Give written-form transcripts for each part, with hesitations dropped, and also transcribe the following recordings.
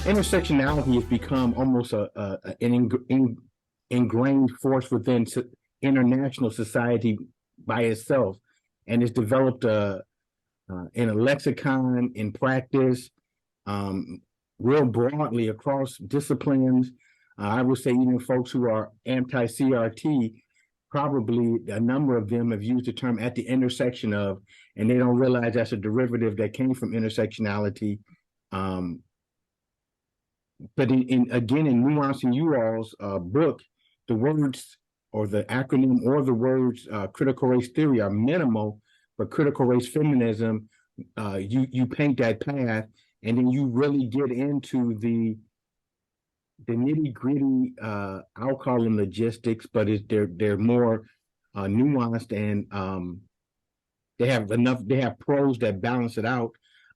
intersectionality has become almost an ingrained force within international society by itself, and it's developed in a lexicon, in practice, real broadly across disciplines. I would say even folks who are anti-CRT, probably a number of them have used the term at the intersection of, and they don't realize that's a derivative that came from intersectionality. But again, in nuancing you all's book, the words or the acronym or the words critical race theory are minimal, but critical race feminism, you paint that path, and then you really get into the nitty gritty. I'll call them logistics, but they're more nuanced, and they have pros that balance it out,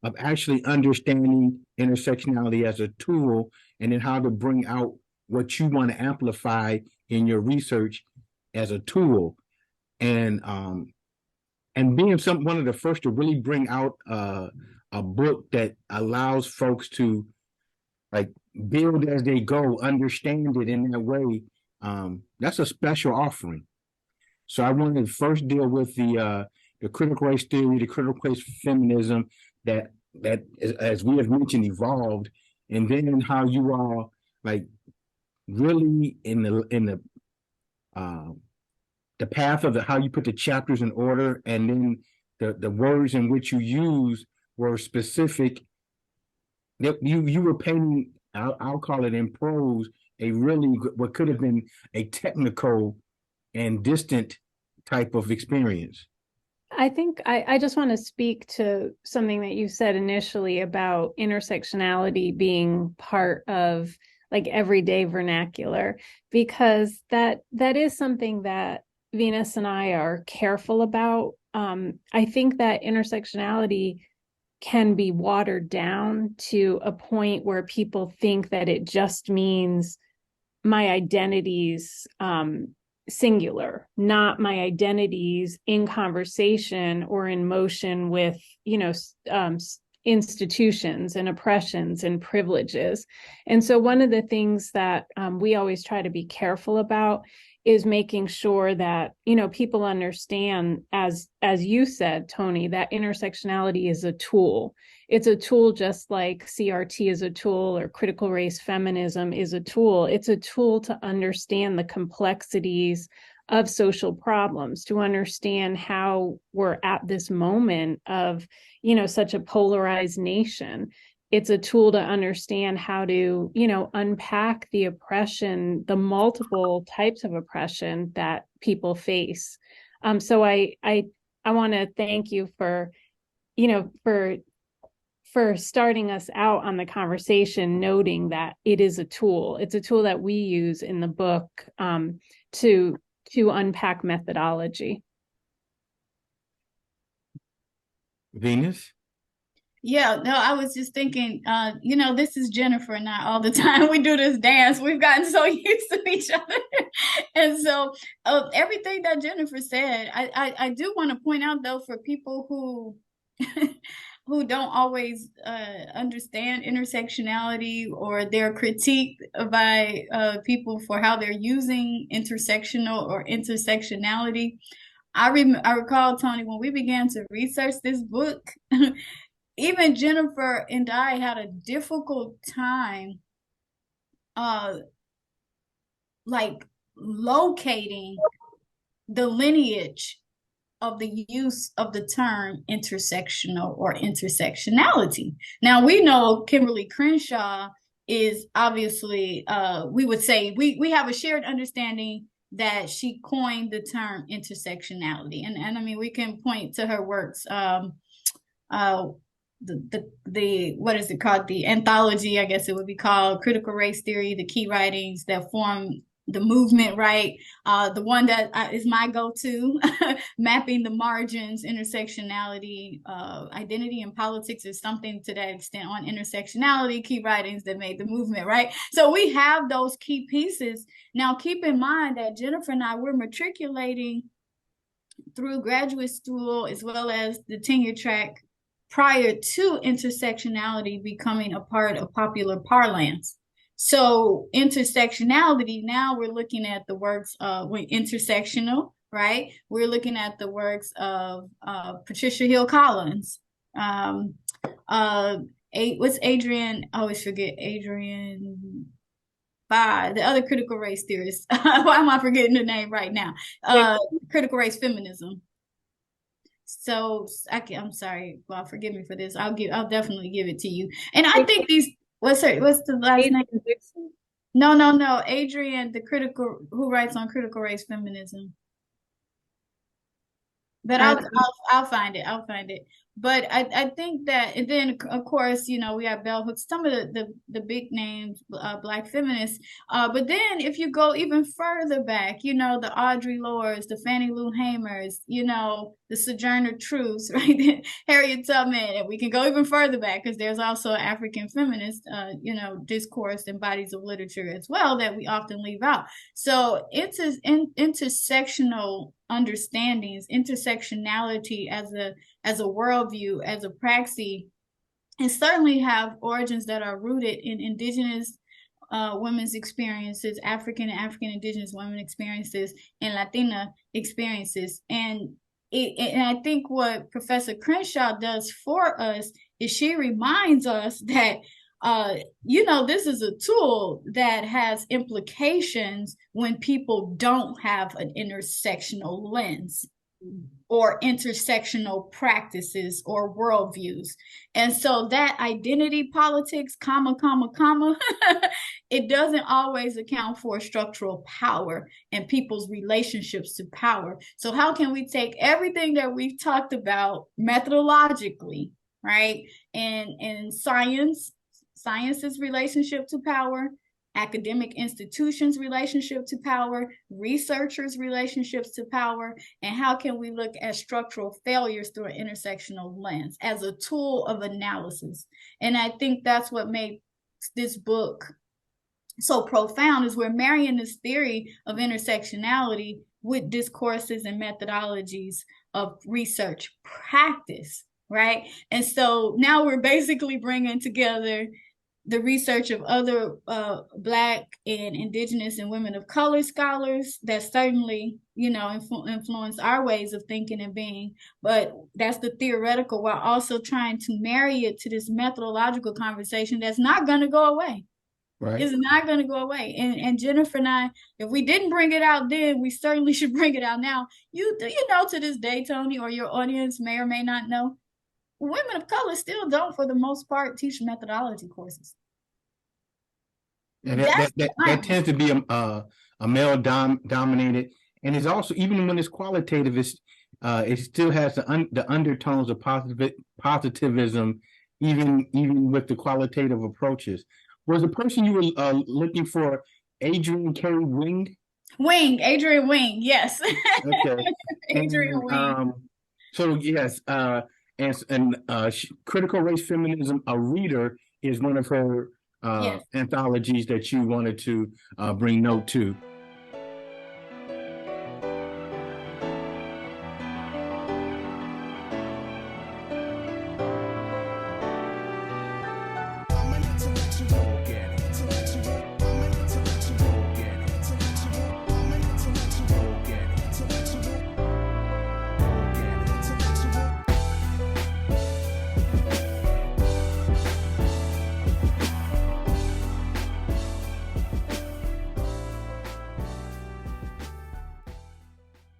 of actually understanding intersectionality as a tool, and then how to bring out what you want to amplify in your research as a tool. And being one of the first to really bring out a book that allows folks to like build as they go, understand it in that way, that's a special offering. So I wanted to first deal with the critical race theory, the critical race feminism that as we have mentioned, evolved, and then how you all like really in the path of how you put the chapters in order, and then the words in which you use were specific. You were painting, I'll call it in prose, a really what could have been a technical and distant type of experience. I think I just want to speak to something that you said initially about intersectionality being part of like everyday vernacular, because that is something that Venus and I are careful about. I think that intersectionality can be watered down to a point where people think that it just means my identity's singular, not my identities in conversation or in motion with, institutions and oppressions and privileges. And so one of the things that we always try to be careful about is making sure that, people understand, as you said, Tony, that intersectionality is a tool. It's a tool just like CRT is a tool, or critical race feminism is a tool. It's a tool to understand the complexities of social problems, to understand how we're at this moment of, such a polarized nation. It's a tool to understand how to, unpack the oppression, the multiple types of oppression that people face. So I want to thank you for starting us out on the conversation, noting that it is a tool. It's a tool that we use in the book to unpack methodology. Venus? Yeah, no, I was just thinking, this is Jennifer and I all the time. We do this dance. We've gotten so used to each other. And so everything that Jennifer said, I do want to point out, though, for people who who don't always understand intersectionality, or they're critiqued by people for how they're using intersectional or intersectionality. I recall, Tony, when we began to research this book, even Jennifer and I had a difficult time locating the lineage of the use of the term intersectional or intersectionality. Now, we know Kimberly Crenshaw is obviously, we would say, we have a shared understanding that she coined the term intersectionality. And I mean, we can point to her works, the what is it called? The anthology, I guess it would be called, Critical Race Theory, the key writings that form the movement, right? The one that is my go-to, Mapping the Margins, Intersectionality, Identity and Politics, is something to that extent on intersectionality, key writings that made the movement, right? So we have those key pieces. Now, keep in mind that Jennifer and I, we're matriculating through graduate school as well as the tenure track prior to intersectionality becoming a part of popular parlance. So intersectionality, now we're looking at the works of intersectional, right? We're looking at the works of Patricia Hill Collins. What's Adrian? I always forget Adrian. The other critical race theorist. Why am I forgetting the name right now? Critical race feminism. So I'm sorry. Well, forgive me for this. I'll definitely give it to you. And I think these. What's the last name? No. Adrian, who writes on critical race feminism. But I'll find it. I'll find it. But I think that, and then of course, we have bell hooks, some of the big names, Black feminists. But then if you go even further back, the Audre Lordes, the Fannie Lou Hamers, the Sojourner Truths, right? Harriet Tubman, and we can go even further back because there's also African feminist, discourse and bodies of literature as well that we often leave out. So intersectional understandings, intersectionality as a worldview, as a praxis, and certainly have origins that are rooted in indigenous women's experiences, African and African indigenous women experiences, and Latina experiences. And I think what Professor Crenshaw does for us is she reminds us that this is a tool that has implications when people don't have an intersectional lens or intersectional practices or worldviews. And so that identity politics, comma, it doesn't always account for structural power and people's relationships to power. So how can we take everything that we've talked about methodologically, right? And science's relationship to power, academic institutions' relationship to power, researchers' relationships to power, and how can we look at structural failures through an intersectional lens as a tool of analysis? And I think that's what made this book so profound, is we're marrying this theory of intersectionality with discourses and methodologies of research practice, right? And so now we're basically bringing together the research of other Black and Indigenous and women of color scholars that certainly, influence our ways of thinking and being. But that's the theoretical, while also trying to marry it to this methodological conversation that's not going to go away. Right. It's not going to go away. And Jennifer and I, if we didn't bring it out then, we certainly should bring it out now. To this day, Tony, or your audience may or may not know, women of color still don't, for the most part, teach methodology courses. And that tends to be a male dominated, and it's also, even when it's qualitative, it still has the undertones of positivism, even with the qualitative approaches. Was the person you were looking for Adrian Carey Wing? Adrian Wing, yes. Okay. Adrian Wing. So yes, and Critical Race Feminism, A Reader, is one of her yes. anthologies that you wanted to bring note to.